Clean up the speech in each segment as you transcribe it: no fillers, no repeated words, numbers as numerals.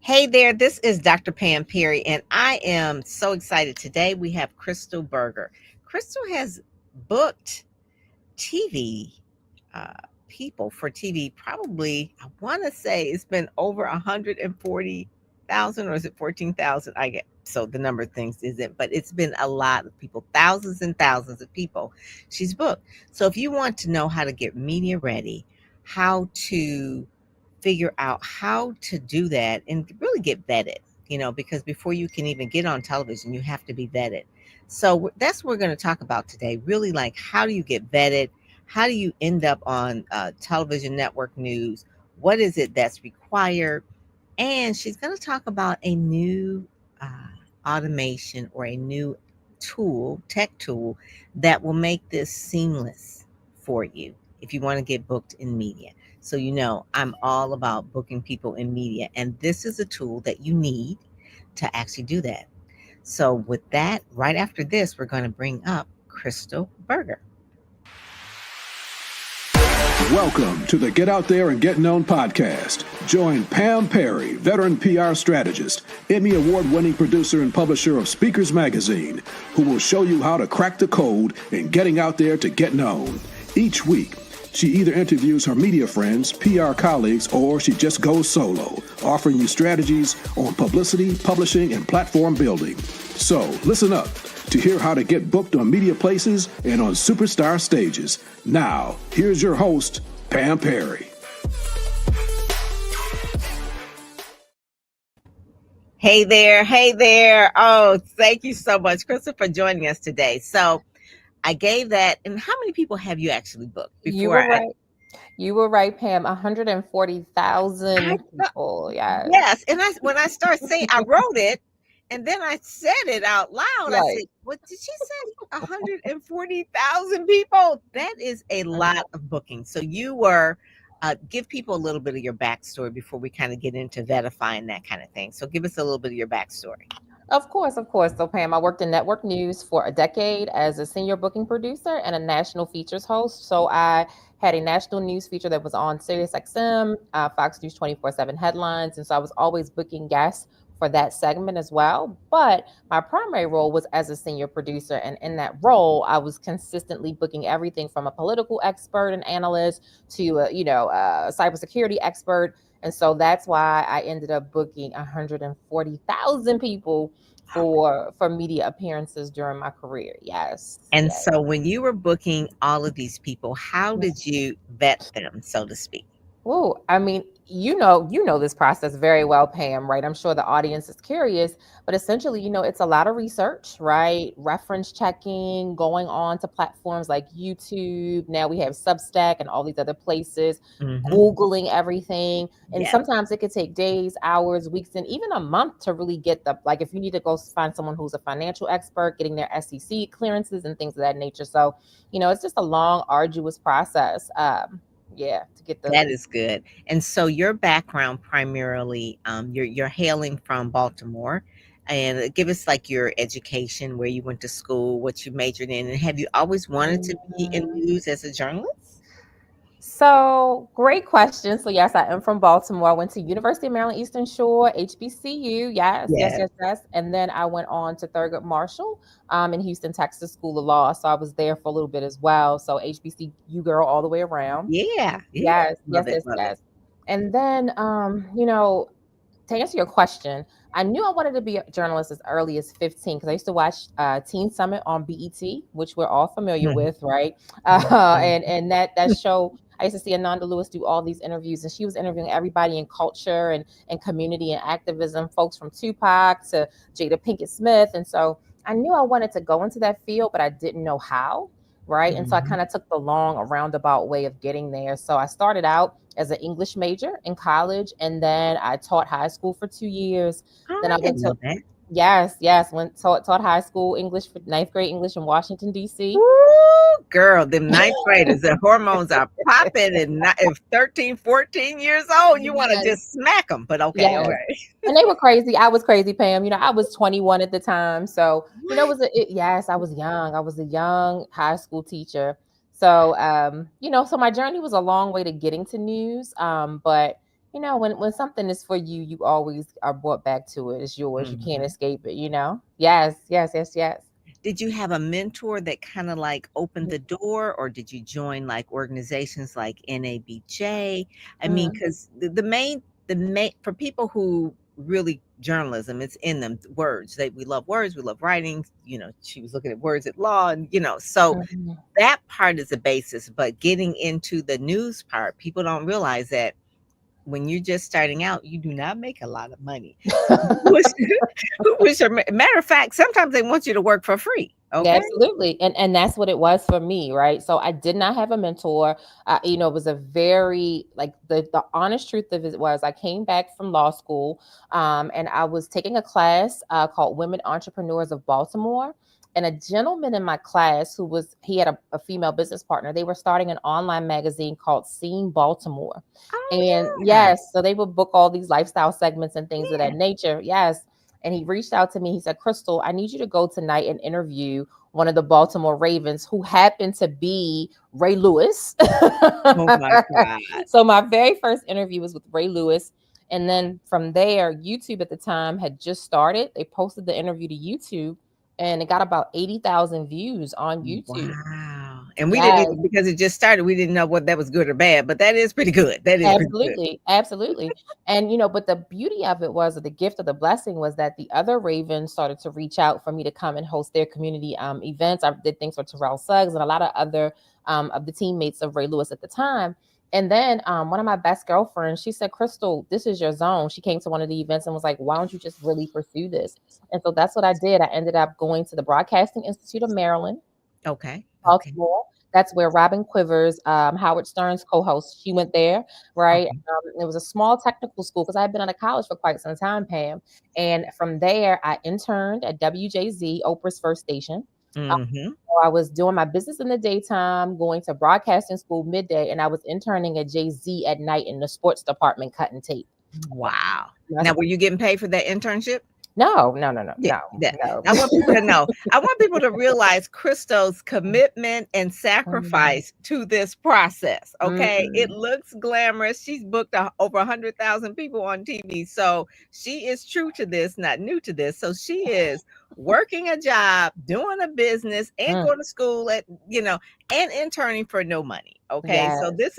Hey there, this is Dr. Pam Perry, and I am so excited. Today we have Crystal Berger. Crystal has booked TV uh, people for TV. Probably, I want to say it's been over 140,000, or is it 14,000? I get so the number of things isn't, but it's been a lot of people, thousands and thousands of people she's booked. So if you want to know how to get media ready, how to figure out how to do that and really get vetted, because before you can even get on television, you have to be vetted. So that's what we're going to talk about today. Really, like, how do you get vetted? How do you end up on television network news? What is it that's required? And she's going to talk about a new automation or a new tool, tech tool, that will make this seamless for you if you want to get booked in media. So, I'm all about booking people in media, and this is a tool that you need to actually do that. So, with that, right after this, we're going to bring up Crystal Berger. Welcome to the Get Out There and Get Known podcast. Join Pam Perry, veteran PR strategist, Emmy award-winning producer and publisher of Speakers Magazine, who will show you how to crack the code in getting out there to get known. Each week, she either interviews her media friends, PR colleagues, or she just goes solo, offering you strategies on publicity, publishing, and platform building. So listen up to hear how to get booked on media places and on superstar stages. Now, here's your host, Pam Perry. Hey there. Hey there. Oh, thank you so much, Crystal, for joining us today. So I gave that. And how many people have you actually booked? You were right. You were right, Pam. 140,000 people. Yes. Yes. And when I started saying, I wrote it, and then I said it out loud. Right. I said, what did she say? 140,000 people. That is a lot of bookings. So you were, give people a little bit of your backstory before we kind of get into Vettify and that kind of thing. So give us a little bit of your backstory. Of course. So, Pam, I worked in network news for a decade as a senior booking producer and a national features host. So I had a national news feature that was on SiriusXM, Fox News 24/7 headlines. And so I was always booking guests for that segment as well. But my primary role was as a senior producer. And in that role, I was consistently booking everything from a political expert and analyst to a cybersecurity expert. And so that's why I ended up booking 140,000 people for media appearances during my career. Yes. And so when you were booking all of these people, how did you vet them, so to speak? Oh, I mean, you know this process very well, Pam, right? I'm sure the audience is curious, but essentially, it's a lot of research, right? Reference checking, going on to platforms like YouTube. Now we have Substack and all these other places, Googling everything. And sometimes it could take days, hours, weeks, and even a month to really get if you need to go find someone who's a financial expert, getting their SEC clearances and things of that nature. So, it's just a long, arduous process. To get that is good. And so your background primarily, you're hailing from Baltimore, and give us like your education, where you went to school, what you majored in, and have you always wanted to be in news as a journalist? So great question. So yes, I am from Baltimore. I went to University of Maryland Eastern Shore, HBCU. Yes. And then I went on to Thurgood Marshall in Houston, Texas, School of Law. So I was there for a little bit as well. So HBCU girl all the way around. Yeah. Yes. And then, to answer your question, I knew I wanted to be a journalist as early as 15 because I used to watch Teen Summit on BET, which we're all familiar with, right? And that show, I used to see Ananda Lewis do all these interviews, and she was interviewing everybody in culture and community and activism, folks from Tupac to Jada Pinkett Smith. And so I knew I wanted to go into that field, but I didn't know how, right? And so I kind of took the long, roundabout way of getting there. So I started out as an English major in college, and then I taught high school for 2 years. Then I went to taught high school English for 9th grade English in Washington, D.C. Ooh, girl, them 9th graders, the hormones are popping, and if 13, 14 years old, you want to just smack them, but okay. All right. And they were crazy. I was crazy, Pam. I was 21 at the time. So, I was young. I was a young high school teacher. So, so my journey was a long way to getting to news. But you know, when something is for you, you always are brought back to it. It's yours. You can't escape it, you know? Yes, yes, yes, yes. Did you have a mentor that kind of like opened the door, or did you join like organizations like NABJ? I mean, Mhm. because the main for people who really journalism, it's in them words. We love words, we love writing. You know, she was looking at words at law, and so Mhm. that part is a basis. But getting into the news part, people don't realize that when you're just starting out, you do not make a lot of money. Matter of fact, sometimes they want you to work for free. Yeah, Okay. absolutely. And that's what it was for me, right? So I did not have a mentor. You know, it was a very like the honest truth of it was I came back from law school, and I was taking a class called Women Entrepreneurs of Baltimore. And a gentleman in my class he had a female business partner. They were starting an online magazine called Scene Baltimore. Oh And yeah. yes, so they would book all these lifestyle segments and things of Yeah. that nature. Yes. And he reached out to me. He said, Crystal, I need you to go tonight and interview one of the Baltimore Ravens who happened to be Ray Lewis. Oh my God. So my very first interview was with Ray Lewis. And then from there, YouTube at the time had just started. They posted the interview to YouTube and it got about 80,000 views on YouTube. Wow. And we didn't Yes. even, because it just started, we didn't know what that was good or bad, but that is pretty good. That is pretty good. Absolutely, absolutely. And you know, but the beauty of it was, or the gift of the blessing was that the other Ravens started to reach out for me to come and host their community events. I did things for Terrell Suggs and a lot of other of the teammates of Ray Lewis at the time. And then one of my best girlfriends, she said, Crystal, this is your zone. She came to one of the events and was like, why don't you just really pursue this? And so that's what I did. I ended up going to the Broadcasting Institute of Maryland, Okay. Okay. Baltimore. That's where Robin Quivers, Howard Stern's co-host, she went there, right? Okay. It was a small technical school because I had been out of college for quite some time, Pam. And from there, I interned at WJZ, Oprah's first station. Mm-hmm. So I was doing my business in the daytime, going to broadcasting school midday, and I was interning at Jay Z at night in the sports department cutting tape. Wow. That's Now, were you getting paid for that internship? no, Yeah, that no. I want people to know. I want people to realize Crystal's commitment and Mm, sacrifice to this process. Okay, it mm. looks glamorous. She's booked over 100,000 people on TV, so she is true to this, not new to this. So she is working a job, doing a business, and Mm. going to school and interning for no money. Okay, so Yes.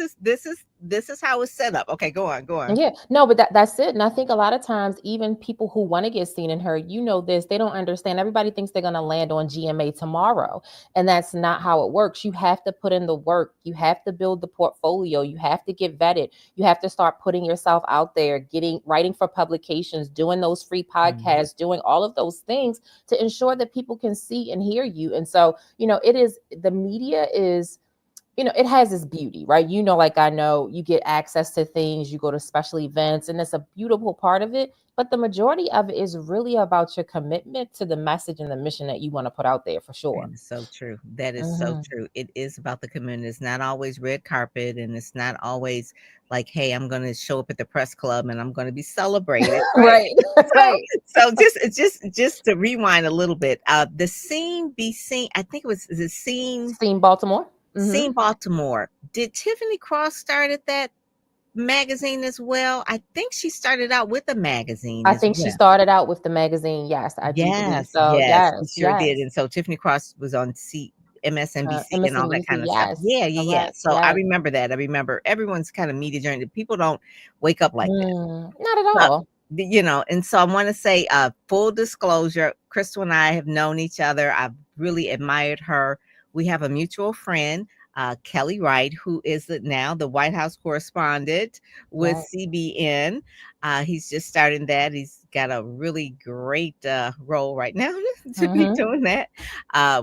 this is how it's set up. Okay, go on, go on. Yeah, no, but that's it. And I think a lot of times, even people who want to get seen and heard, you know, this, they don't understand. Everybody thinks they're going to land on GMA tomorrow. And that's not how it works. You have to put in the work. You have to build the portfolio. You have to get vetted. You have to start putting yourself out there, writing for publications, doing those free Mhm. podcasts, doing all of those things to ensure that people can see and hear you. And so, you know, the media is, you know, it has its beauty, right? You know, like I know you get access to things, you go to special events, and it's a beautiful part of it. But the majority of it is really about your commitment to the message and the mission that you want to put out there for That sure. is so true. That is so Mhm. true. It is about the community. It's not always red carpet, and it's not always like, "Hey, I'm going to show up at the press club and I'm going to be celebrated." Right. Right, So, right. so just to rewind a little bit. The scene be seen. I think it was the scene. Seen Baltimore. Scene Baltimore. Did Tiffany Cross start at that magazine as well? I think she started out with a magazine I as think she well. started out with the magazine. Yes, I do believe Yes, so. yes, she Yes, sure did, yes. and so Tiffany Cross was on MSNBC and all that MSNBC. kinda stuff. Yes, Yeah, yeah, yeah. correct. So I Yes. remember that. I remember everyone's kind of media journey. People don't wake up like that. Not at So, all. and so I wanna say, full disclosure, Crystal and I have known each other. I've really admired her. We have a mutual friend, Kelly Wright, who is now the White House correspondent with Right. CBN. He's just starting that. He's got a really great role right now to be Hmm. doing that.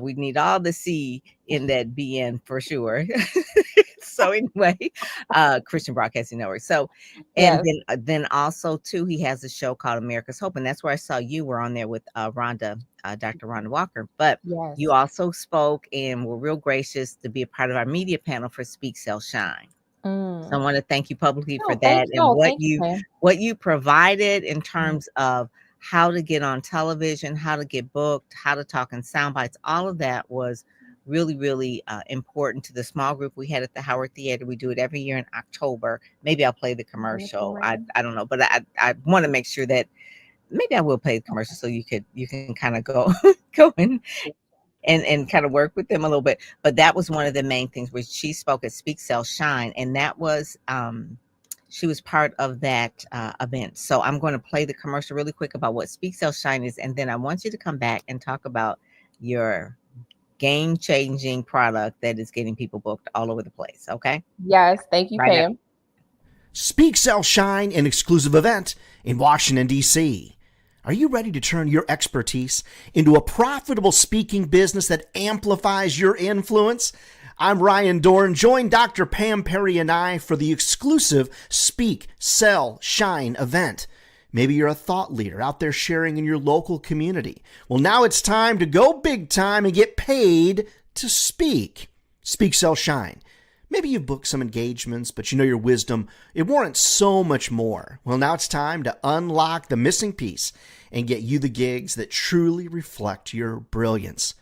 We need all the C in that BN for sure. So anyway, Christian Broadcasting Network. So, and Yes. then also too, he has a show called America's Hope, and that's where I saw you were on there with Dr. Rhonda Walker. But you Yes. also spoke and were real gracious to be a part of our media panel for Speak Sell Shine. So I Mm. want to thank you publicly for No, thank that, you. and No, what thank you, you Pam. what you provided in Mm. terms of how to get on television, how to get booked, how to talk in sound bites. All of that was really, really important to the small group we had at the Howard Theater. We do it every year in October. Maybe I'll play the commercial. I don't know, but I want to make sure that maybe I will play the commercial so you can kind of go go and kind of work with them a little bit. But that was one of the main things where she spoke at Speak Sell Shine, and that was she was part of that event. So I'm going to play the commercial really quick about what Speak Sell Shine is, and then I want you to come back and talk about your game-changing product that is getting people booked all over the place. Okay? Yes, thank you, Pam. Speak Sell Shine, an exclusive event in Washington, D.C. Are you ready to turn your expertise into a profitable speaking business that amplifies your influence? I'm Ryan Dorn. Join Dr. Pam Perry and I for the exclusive Speak, Sell, Shine event. Maybe you're a thought leader out there sharing in your local community. Well, now it's time to go big time and get paid to speak. Speak, Sell, Shine. Maybe you've booked some engagements, but you know your wisdom, it warrants so much more. Well, now it's time to unlock the missing piece and get you the gigs that truly reflect your brilliance.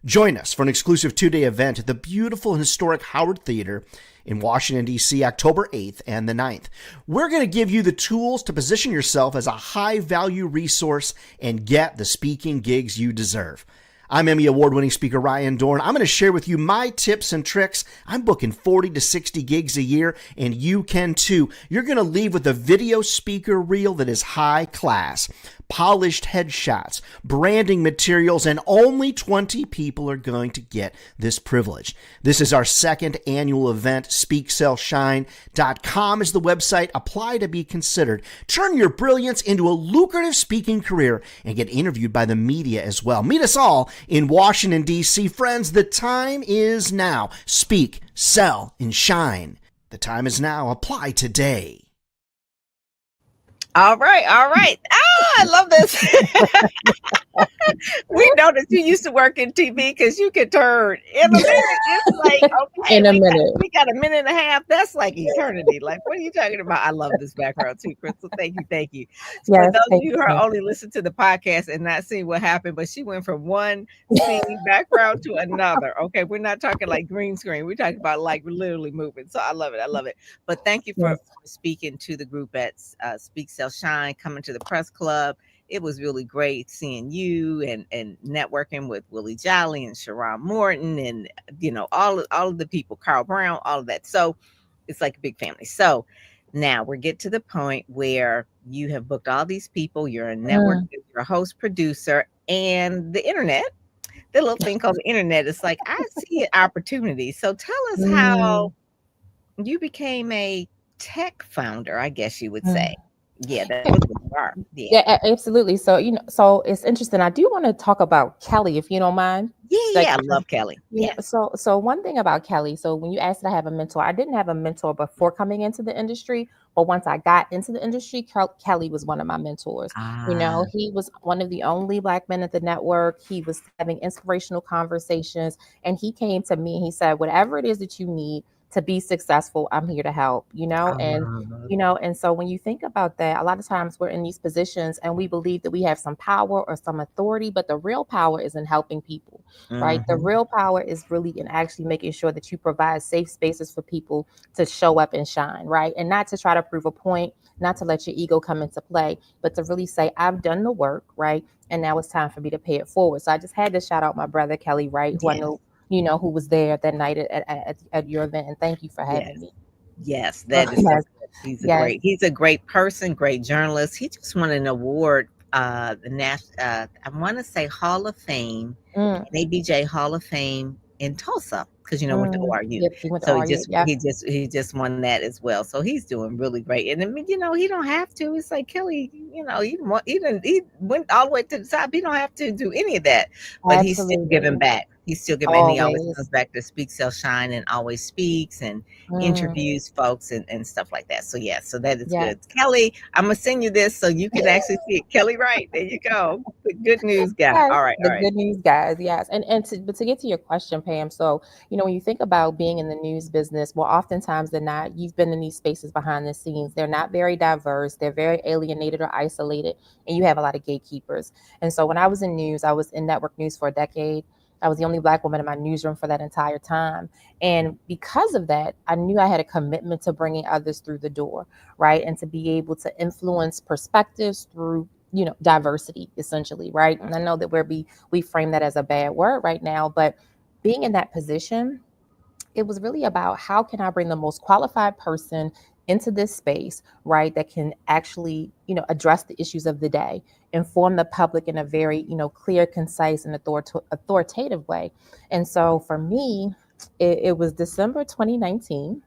Join us for an exclusive 2-day event at the beautiful and historic Howard Theater in Washington, D.C., October 8th and the 9th. We're going to give you the tools to position yourself as a high-value resource and get the speaking gigs you deserve. I'm Emmy Award-winning speaker Ryan Dorn. I'm going to share with you my tips and tricks. I'm booking 40 to 60 gigs a year, and you can too. You're going to leave with a video speaker reel that is high class, polished headshots, branding materials, and only 20 people are going to get this privilege. This is our second annual event. SpeakSellShine.com is the website. Apply to be considered. Turn your brilliance into a lucrative speaking career and get interviewed by the media as well. Meet us all in Washington, D.C. Friends, the time is now. Speak, sell, and shine. The time is now. Apply today. All right. I love this. We noticed you used to work in TV because you could turn in a minute. It's like, okay, in a minute. We got a minute and a half. That's like eternity. Like, what are you talking about? I love this background too, Crystal. Thank you. So Yes, for those of thank you who you. are only listening to the podcast and not seeing what happened, but she went from one scene background to another. Okay, we're not talking like green screen. We're talking about like literally moving. So I love it. But thank you for speaking to the group at Speak, Sell, Shine, coming to the press club. It was really great seeing you and networking with Willie Jolly and Sharon Morton and, you know, all of the people, Carl Brown, all of that. So it's like a big family. So now we get to the point where you have booked all these people. You're a network, you're a host, producer, and the internet, the little thing called the internet. It's like, I see an opportunity. So tell us how you became a tech founder, I guess you would say. Yeah, that was what you are. Yeah, absolutely. So, you know, so it's interesting. I do want to talk about Kelly, if you don't mind. Yeah, I love Kelly. Yeah. So one thing about Kelly, so when you asked if I have a mentor, I didn't have a mentor before coming into the industry, but once I got into the industry, Kelly was one of my mentors. You know, he was one of the only Black men at the network. He was having inspirational conversations, and he came to me and he said, whatever it is that you need to be successful, I'm here to help, you know? And so when you think about that, a lot of times we're in these positions and we believe that we have some power or some authority, but the real power is in helping people, right? The real power is really in actually making sure that you provide safe spaces for people to show up and shine, right? And not to try to prove a point, not to let your ego come into play, but to really say, I've done the work, right? And now it's time for me to pay it forward. So I just had to shout out my brother, Kelly, right? Who I know, you know, who was there that night at your event. And thank you for having me. Yes, that is so good. He's a great person, great journalist. He just won an award, the I want to say Hall of Fame, ABJ Hall of Fame in Tulsa, because you know went to ORU. Yep, he just won that as well. So he's doing really great. And I mean, you know, he don't have to. It's like Kelly, you know, he went all the way to the top. He don't have to do any of that, but he's still giving back. He's still giving, and he always comes back to Speak, Sell, Shine, and always speaks and interviews folks and stuff like that. So yeah, so that is good. Kelly, I'm gonna send you this so you can actually see it. Kelly Wright, there you go. The good news guy. Yes, all right. Good news guys. Yes. And to get to your question, Pam. So, you know, when you think about being in the news business, well, oftentimes they're not, you've been in these spaces behind the scenes. They're not very diverse. They're very alienated or isolated. And you have a lot of gatekeepers. And so when I was in news, I was in network news for a decade. I was the only Black woman in my newsroom for that entire time. And because of that, I knew I had a commitment to bringing others through the door, right? And to be able to influence perspectives through, diversity, essentially, right? And I know that we frame that as a bad word right now, but being in that position, it was really about how can I bring the most qualified person into this space, right? That can actually, address the issues of the day, inform the public in a very, clear, concise, and authoritative way. And so for me, it was December 2019.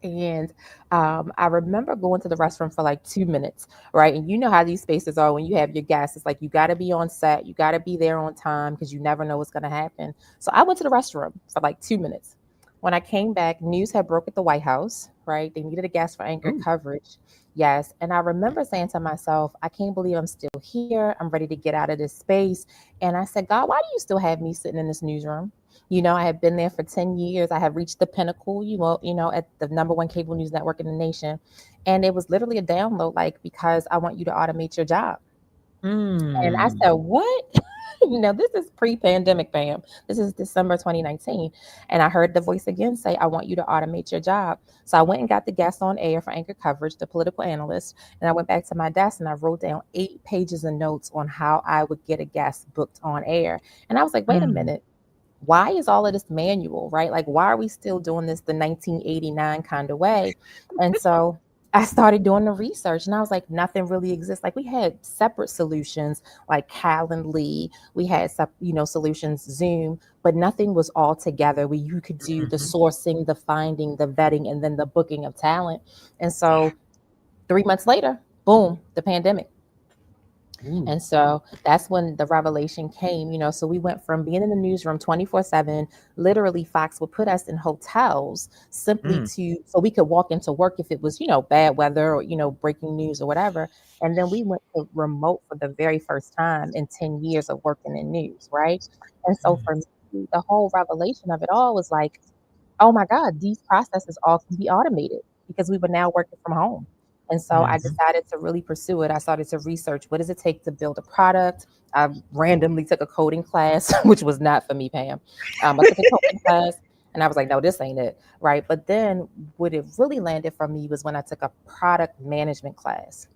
And I remember going to the restroom for like 2 minutes, right? And you know how these spaces are when you have your guests. It's like you got to be on set, you got to be there on time because you never know what's going to happen. So I went to the restroom for like 2 minutes. When I came back, news had broke at the White House, right? They needed a guest for anchor coverage. Yes. And I remember saying to myself, I can't believe I'm still here. I'm ready to get out of this space. And I said, God, why do you still have me sitting in this newsroom? I had been there for 10 years. I had reached the pinnacle, at the number one cable news network in the nation. And it was literally a download, like, because I want you to automate your job. And I said, what? This is pre-pandemic, Pam. This is December 2019. And I heard the voice again say, I want you to automate your job. So I went and got the guest on air for anchor coverage, the political analyst. And I went back to my desk and I wrote down 8 pages of notes on how I would get a guest booked on air. And I was like, wait a minute. Why is all of this manual, right? Like, why are we still doing this the 1989 kind of way? And so I started doing the research and I was like, nothing really exists. Like, we had separate solutions like Calendly, we had, solutions Zoom, but nothing was all together where you could do the sourcing, the finding, the vetting, and then the booking of talent. And so 3 months later, boom, the pandemic. And so that's when the revelation came, so we went from being in the newsroom 24/7, literally Fox would put us in hotels simply so we could walk into work if it was, bad weather or, breaking news or whatever. And then we went to remote for the very first time in 10 years of working in news, right? And so for me, the whole revelation of it all was like, oh my God, these processes all can be automated because we were now working from home. And so I decided to really pursue it. I started to research, what does it take to build a product? I randomly took a coding class, which was not for me, Pam. I took a coding class and I was like, no, this ain't it, right? But then what it really landed for me was when I took a product management class.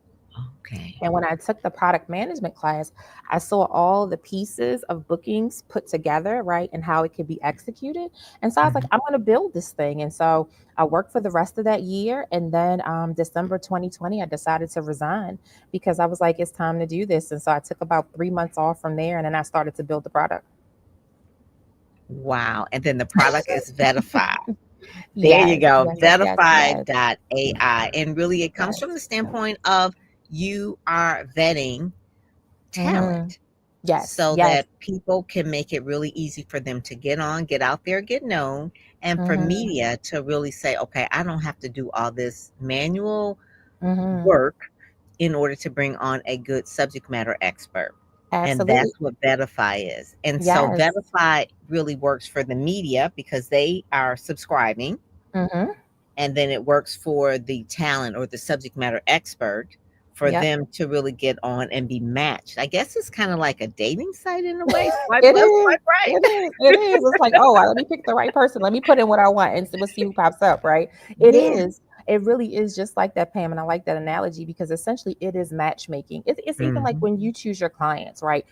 Okay. And when I took the product management class, I saw all the pieces of bookings put together, right? And how it could be executed. And so I was like, I'm going to build this thing. And so I worked for the rest of that year. And then December 2020, I decided to resign because I was like, it's time to do this. And so I took about 3 months off from there. And then I started to build the product. Wow. And then the product is Vettify. There you go. Vettify.ai. And really it comes from the standpoint of you are vetting talent. That people can make it really easy for them to get on, get out there, get known, and for media to really say, okay, I don't have to do all this manual work in order to bring on a good subject matter expert. Absolutely. And that's what Vettify is. And so Vettify really works for the media because they are subscribing. And then it works for the talent or the subject matter expert for them to really get on and be matched. I guess it's kind of like a dating site in a way. It is. It's like, oh, let me pick the right person. Let me put in what I want and we'll see who pops up, right? It is. It really is just like that, Pam. And I like that analogy because essentially it is matchmaking. It's even like when you choose your clients, right?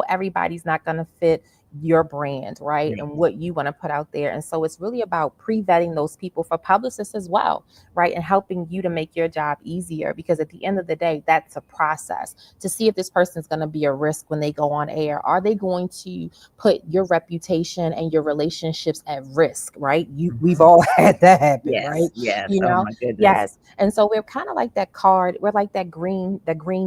Everybody's not going to fit your brand, right? And what you want to put out there. And so it's really about pre-vetting those people for publicists as well, right? And helping you to make your job easier because at the end of the day, that's a process to see if this person's going to be a risk when they go on air. Are they going to put your reputation and your relationships at risk, right? We've all had that happen, right? Yes. Oh my goodness. Yes. And so we're kind of like that card. We're like that green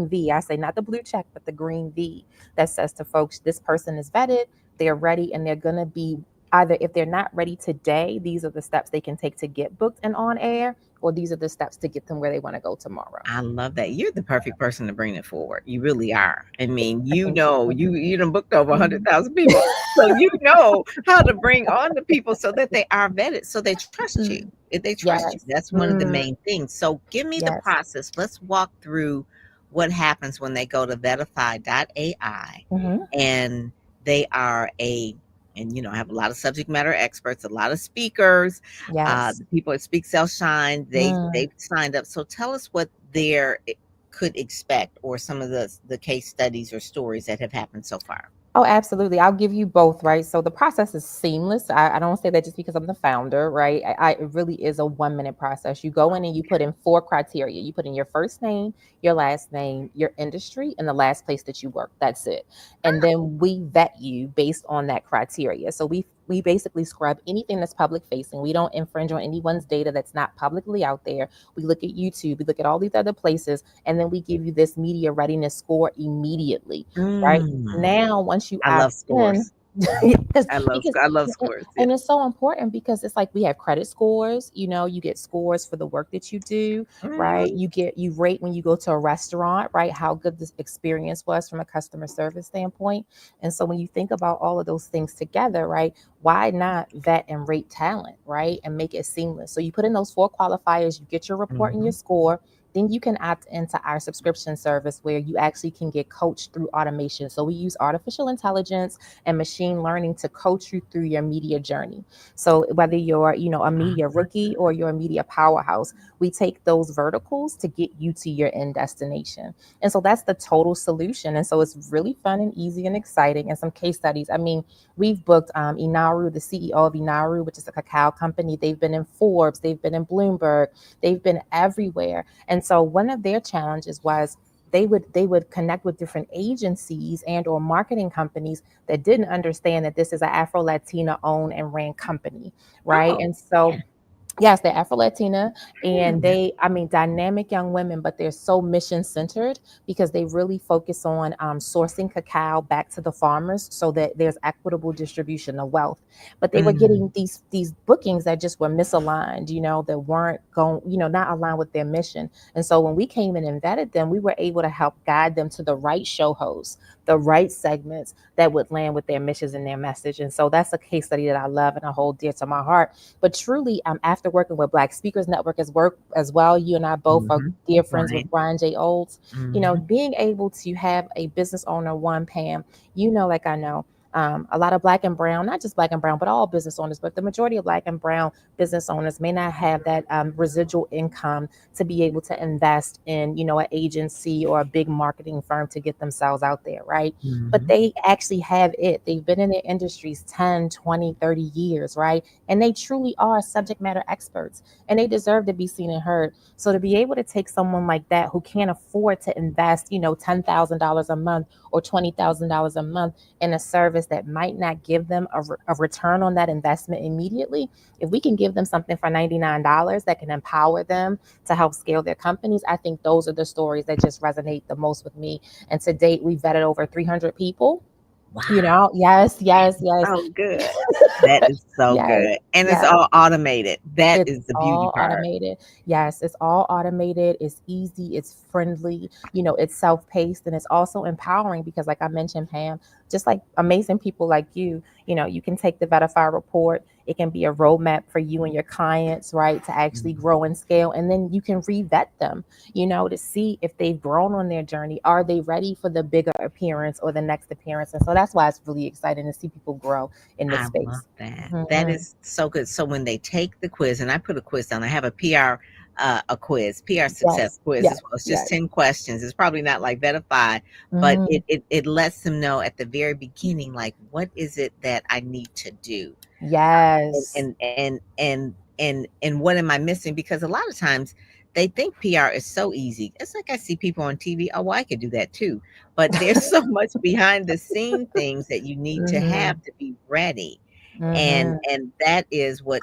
V. I say not the blue check, but the green V that says to folks, this person is vetted, they're ready, and they're going to be either, if they're not ready today, these are the steps they can take to get booked and on air, or these are the steps to get them where they want to go tomorrow. I love that. You're the perfect person to bring it forward. You really are. I mean, you done booked over 100,000 people. So you know how to bring on the people so that they are vetted, so they trust you. If they trust you, that's one of the main things. So give me the process. Let's walk through what happens when they go to Vettify.ai and they are a and I have a lot of subject matter experts, a lot of speakers. Yes. The people at Speak Sell Shine, Mm. they've signed up. So tell us what they could expect, or some of the case studies or stories that have happened so far. Oh, absolutely. I'll give you both, right? So the process is seamless. I don't say that just because I'm the founder, right? It really is a 1 minute process. You go in and you put in 4 criteria. You put in your first name, your last name, your industry, and the last place that you work. That's it. And then we vet you based on that criteria. So we basically scrub anything that's public facing. We don't infringe on anyone's data that's not publicly out there. We look at YouTube, we look at all these other places, and then we give you this media readiness score immediately, right? Now, once you I opt love in, scores. because I love scores. Yeah. and it's so important because it's like we have credit scores. You get scores for the work that you do, right? Mhm. You rate when you go to a restaurant, right? How good this experience was from a customer service standpoint. And so when you think about all of those things together, right? Why not vet and rate talent, right? And make it seamless. So you put in those 4 qualifiers, you get your report and your Mhm. score. Then you can opt into our subscription service where you actually can get coached through automation. So we use artificial intelligence and machine learning to coach you through your media journey. So whether you're, a media rookie or you're a media powerhouse, we take those verticals to get you to your end destination. And so that's the total solution. And so it's really fun and easy and exciting. And some case studies. I mean, we've booked Inaru, the CEO of Inaru, which is a cacao company. They've been in Forbes, they've been in Bloomberg, they've been everywhere. And so one of their challenges was they would connect with different agencies and or marketing companies that didn't understand that this is an Afro Latina owned and ran company, right? Oh, And so yes, they're Afro Latina and yeah. dynamic young women, but they're so mission centered because they really focus on sourcing cacao back to the farmers so that there's equitable distribution of wealth. But they were Mm. getting these bookings that just were misaligned, that weren't going, not aligned with their mission. And so when we came in and vetted them, we were able to help guide them to the right show hosts, the right segments that would land with their missions and their message. And so that's a case study that I love and I hold dear to my heart. But truly, after working with Black Speakers Network as well, you and I both are Mhm. dear friends with Right. Brian J. Olds. Mhm. Being able to have a business owner, one Pam, like I know, a lot of Black and brown, not just Black and brown, but all business owners, but the majority of Black and brown business owners may not have that residual income to be able to invest in, an agency or a big marketing firm to get themselves out there, right? But Mhm. they actually have it. They've been in their industries 10, 20, 30 years, right? And they truly are subject matter experts and they deserve to be seen and heard. So to be able to take someone like that who can't afford to invest, $10,000 a month or $20,000 a month in a service that might not give them a return on that investment immediately, if we can give them something for $99 that can empower them to help scale their companies, I think those are the stories that just resonate the most with me. And to date, we've vetted over 300 people. Wow. Yes, yes, yes. So good. That is so Yes, good. And it's yes. all automated. That It's is the beauty all part. automated. Yes, it's all automated. It's easy. It's friendly. It's self-paced and it's also empowering because, like I mentioned, Pam, just like amazing people like you can take the Vettify report. It can be a roadmap for you and your clients, right, to actually Mhm. grow and scale. And then you can re-vet them, to see if they've grown on their journey. Are they ready for the bigger appearance or the next appearance? And so that's why it's really exciting to see people grow in this I love space. that. That Mhm. is so good. So when they take the quiz, and I put a quiz down, I have a PR a quiz, PR success Yes, quiz yes, as well. It's just yes. 10 questions. It's probably not like Vetify, but Mhm. it lets them know at the very beginning, like, what is it that I need to do? and Yes. and and and and what am I missing? Because a lot of times they think PR is so easy. It's like I see people on TV, oh, well, I could do that too. But there's so much behind the scene things that you need to Mhm. have to be ready. And Mhm. that is what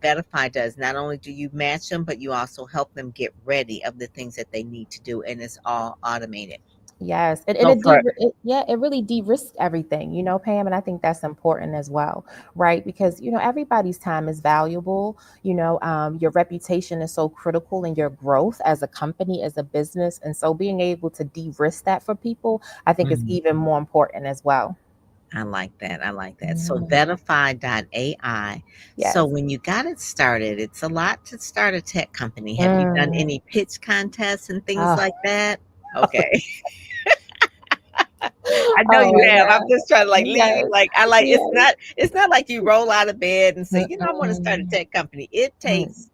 Verify does. Not only do you match them, but you also help them get ready of the things that they need to do, and it's all automated. Yes. And So for it really de-risks everything, Pam, and I think that's important as well, right? Because, everybody's time is valuable. Your reputation is so critical in your growth as a company, as a business. And so being able to de-risk that for people, I think is mm, even more important as well. I like that. I like that. So Mhm. Vetify.ai. So Yes. when you got it started, it's a lot to start a tech company. Have you done Mm. any pitch contests and things Oh. like that? Okay. I know Oh you my have. I'm God. just trying to like leave Yes. you like I like Yes. it's not like you roll out of bed and say, I want to start a Mm-mm. tech company. It Mm. takes,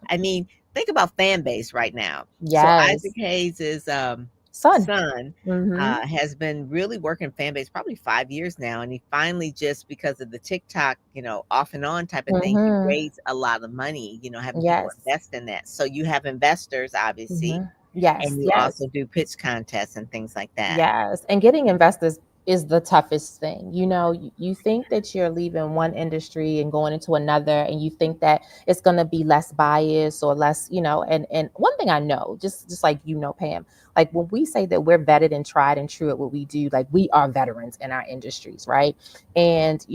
I mean, think about fan base right now. So Isaac Yes. Hayes' Son. son Mm-hmm. has been really working fan base probably 5 years now, and he finally just because of the TikTok, off and on type of thing, he Mm-hmm. raised a lot of money. Having people Yes. invest in that. So you have investors, obviously, Mm-hmm. Yes. and you Yes. also do pitch contests and things like that. Yes, and getting investors is the toughest thing. You think that you're leaving one industry and going into another, and you think that it's going to be less bias or less, and one thing I know, just like Pam, like when we say that we're vetted and tried and true at what we do, like we are veterans in our industries, right? And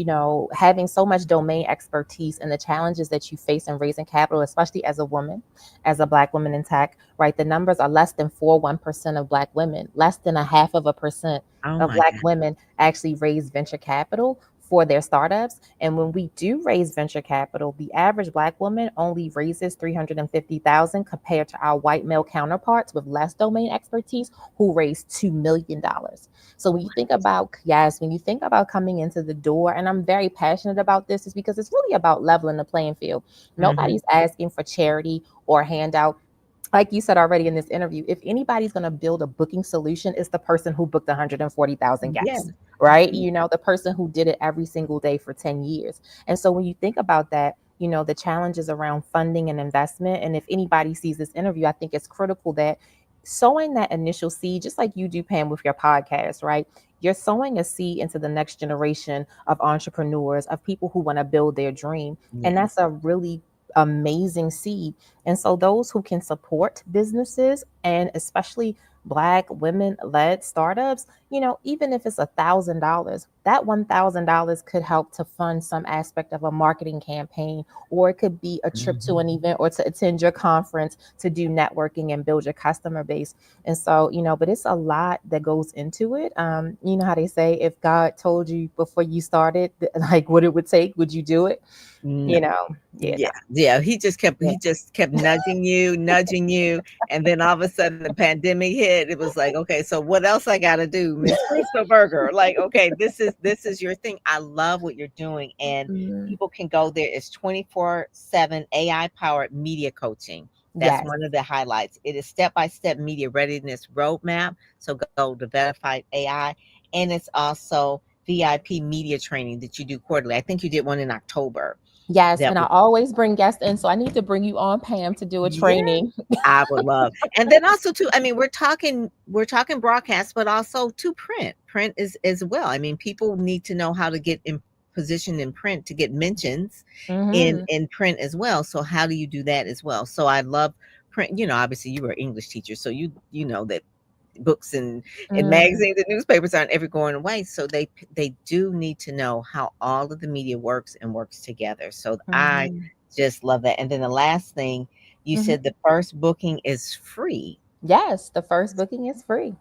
having so much domain expertise and the challenges that you face in raising capital, especially as a woman, as a Black woman in tech, right? The numbers are less than 1% of Black women, less than a half of a percent Oh of my Black God. women actually raise venture capital for their startups. And when we do raise venture capital, the average Black woman only raises 350,000 compared to our white male counterparts with less domain expertise who raise $2 million. So when you think about coming into the door, and I'm very passionate about this, is because it's really about leveling the playing field. Mhm. Nobody's asking for charity or handout. Like you said already in this interview, if anybody's going to build a booking solution, it's the person who booked 140,000 Yes. guests, right? Yeah. The person who did it every single day for 10 years. And so when you think about that, the challenges around funding and investment, and if anybody sees this interview, I think it's critical that sowing that initial seed, just like you do, Pam, with your podcast, right? You're sowing a seed into the next generation of entrepreneurs, of people who want to build their dream. And Yes. that's a really amazing seed. And so those who can support businesses, and especially Black women led startups, even if it's $1,000, that $1,000 could help to fund some aspect of a marketing campaign, or it could be a trip to Mhm. an event or to attend your conference to do networking and build your customer base. And so, but it's a lot that goes into it. You know how they say, if God told you before you started, like what it would take, would you do it? No. Yeah, Yeah, no. yeah, he Yeah. just kept nudging you, and then all of a sudden the pandemic hit. It was like, okay, so what else I got to do, Miss Crystal Berger? Like, okay, this is your thing. I love what you're doing, and Mhm. people can go there. It's 24/7 AI powered media coaching. That's Yes. one of the highlights. It is step-by-step media readiness roadmap. So go to Vettify AI, and it's also VIP media training that you do quarterly. I think you did one in October. Yes, That and I was always bring guests in, so I need to bring you on, Pam, to do a Yeah, training. I would love. And then also too, I mean, we're talking broadcast, but also to print. Print is as well. I mean, people need to know how to get in position in print to get mentions in Mhm. in print as well. So how do you do that as well? So I love print. Obviously you were an English teacher, so you know that books and Mm, magazines and newspapers aren't ever going away. So they do need to know how all of the media works together. So I mhm, just love that. And then the last thing you mhm. said, the first booking is free. Yes, the first booking is free.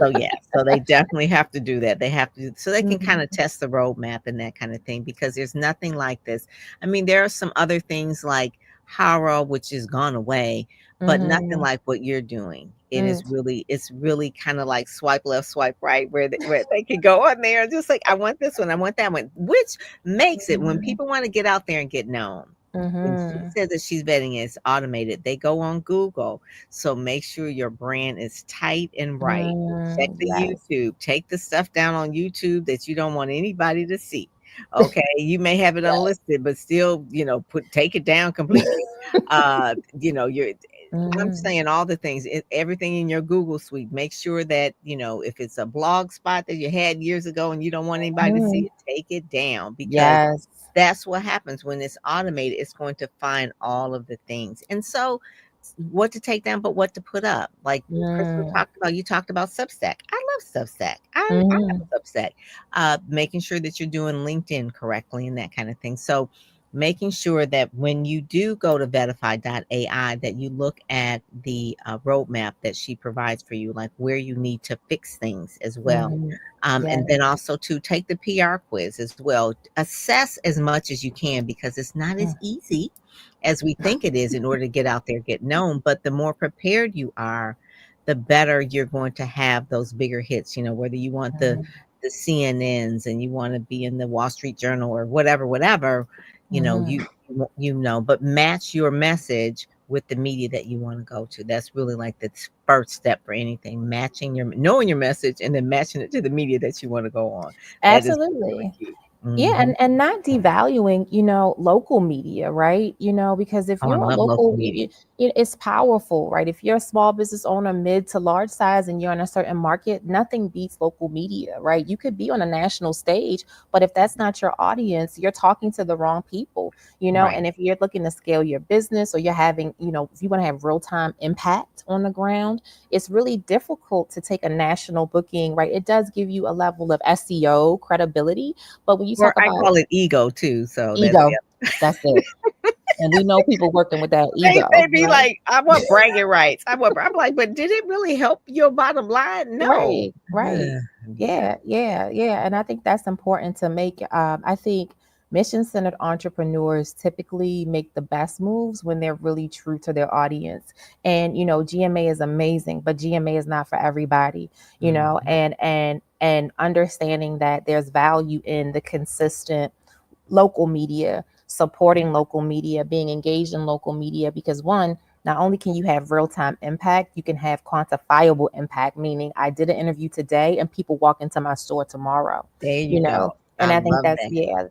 So yeah, so they definitely have to do that. They have to, so they can kind Mhm, of test the roadmap and that kind of thing, because there's nothing like this. I mean, there are some other things like Haro, which is gone away, but nothing mhm, like what you're doing. mm, It's really kind of like swipe left, swipe right, where they can go on there and just like, I want this one, I want that one, which makes it when mhm, people want to get out there and get known. When she mhm, says that she's betting it's automated, they go on Google. So make sure your brand is tight and right. Check the yes. YouTube. Take the stuff down on YouTube that you don't want anybody to see. Okay, you may have it unlisted, but still, take it down completely. You're I'm Mhm, saying all the things, everything in your Google suite. Make sure that, if it's a blog spot that you had years ago and you don't want anybody to see mhm. it, take it down, because Yes. that's what happens when it's automated. It's going to find all of the things. And so what to take down, but what to put up. Like Crystal Mm, talked about, you talked about Substack. I love Substack. I have mhm, a Substack. Making sure that you're doing LinkedIn correctly and that kind of thing. So making sure that when you do go to Vetify.ai, that you look at the roadmap that she provides for you, like where you need to fix things as well. mhm. And Yes. then also to take the PR quiz as well. Assess as much as you can, because it's not Mm, as easy as we think it is in order to get out there, get known. But the more prepared you are, the better you're going to have those bigger hits, you know, whether you want the CNNs and you want to be in the Wall Street Journal or whatever, you know, you know, but match your message with the media that you want to go to. That's really like the first step for anything, knowing your message and then matching it to the media that you want to go on. Absolutely. Yeah, and not devaluing, you know, local media, right? You know, because if you're a local media, it's powerful, right? If you're a small business owner, mid to large size, and you're in a certain market, nothing beats local media, right? You could be on a national stage, but if that's not your audience, you're talking to the wrong people, you know. And if you're looking to scale your business, or you're having, you know, if you want to have real-time impact on the ground, it's really difficult to take a national booking, right? It does give you a level of SEO credibility, but when you talk about, I call it ego too. So ego, that's it. And we know people working with that ego. They be like, I want bragging rights. I'm like, but did it really help your bottom line? No. Right. Yeah. And I think that's important to make. I think mission-centered entrepreneurs typically make the best moves when they're really true to their audience. And, you know, GMA is amazing, but GMA is not for everybody, you know, and understanding that there's value in the consistent local media, supporting local media, being engaged in local media, because one, not only can you have real-time impact, you can have quantifiable impact, meaning I did an interview today and people walk into my store tomorrow. There you know. Go. And I think I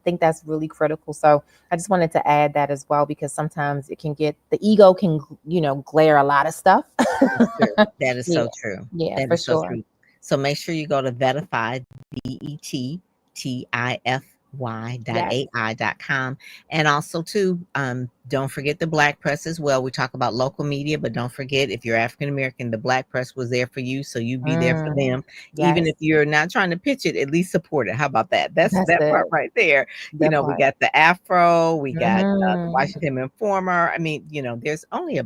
think that's really critical. So I just wanted to add that as well, because sometimes it can the ego can, you know, glare a lot of stuff. That is so true. Yeah, that for is sure. So true. So make sure you go to Vettify, Vettify.ai.com. And also too, don't forget the Black press as well. We talk about local media, but don't forget, if you're African American, the Black press was there for you, so you be there for them. Yes. Even if you're not trying to pitch it, at least support it. How about that? That's that part right there. You know, we got the Afro, we got the Washington Informer. I mean, you know, there's only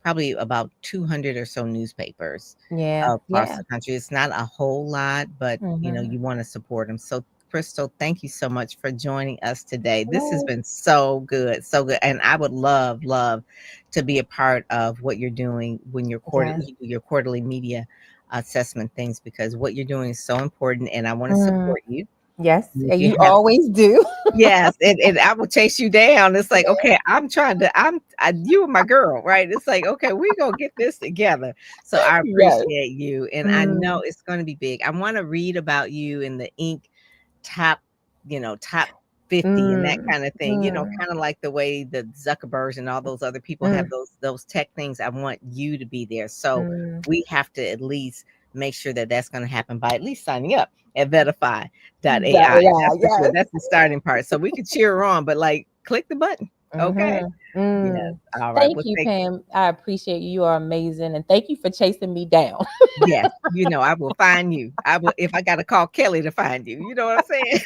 probably about 200 or so newspapers across the country. It's not a whole lot, but you know, you want to support them. So Crystal, thank you so much for joining us today. This has been so good. And I would love to be a part of what you're doing when you're your quarterly media assessment things, because what you're doing is so important, and I want to support you. Yes, and you always do. Yes, and I will chase you down. It's like, okay, you are my girl, right? It's like, okay, we're gonna get this together. So I appreciate you, and I know it's going to be big. I want to read about you in the Inc. top 50 and that kind of thing. You know, kind of like the way the Zuckerbergs and all those other people have those tech things. I want you to be there. So we have to at least make sure that that's going to happen by at least signing up at Vettify.ai. That's the starting part. So we could cheer her on, but like, click the button. Okay. Yes. All right. Thank you, Pam. I appreciate you. You are amazing. And thank you for chasing me down. Yes. You know, I will find you. I will, if I got to call Kelly to find you. You know what I'm saying?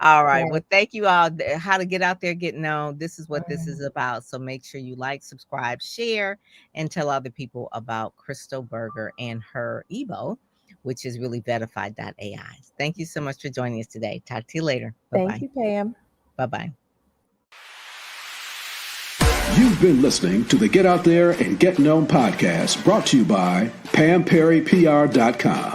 All right. Well, thank you all. How to get out there, get known. This is what this is about. So make sure you like, subscribe, share, and tell other people about Crystal Berger and her EBO, which is really Vettify.ai. Thank you so much for joining us today. Talk to you later. Bye-bye. Thank you, Pam. Bye-bye. You've been listening to the Get Out There and Get Known podcast, brought to you by PamPerryPR.com,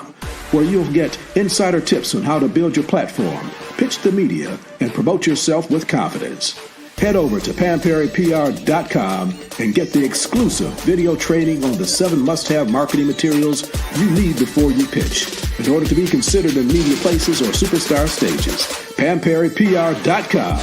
where you'll get insider tips on how to build your platform, pitch the media, and promote yourself with confidence. Head over to PamPerryPR.com and get the exclusive video training on the 7 must-have marketing materials you need before you pitch in order to be considered in media places or superstar stages. PamPerryPR.com.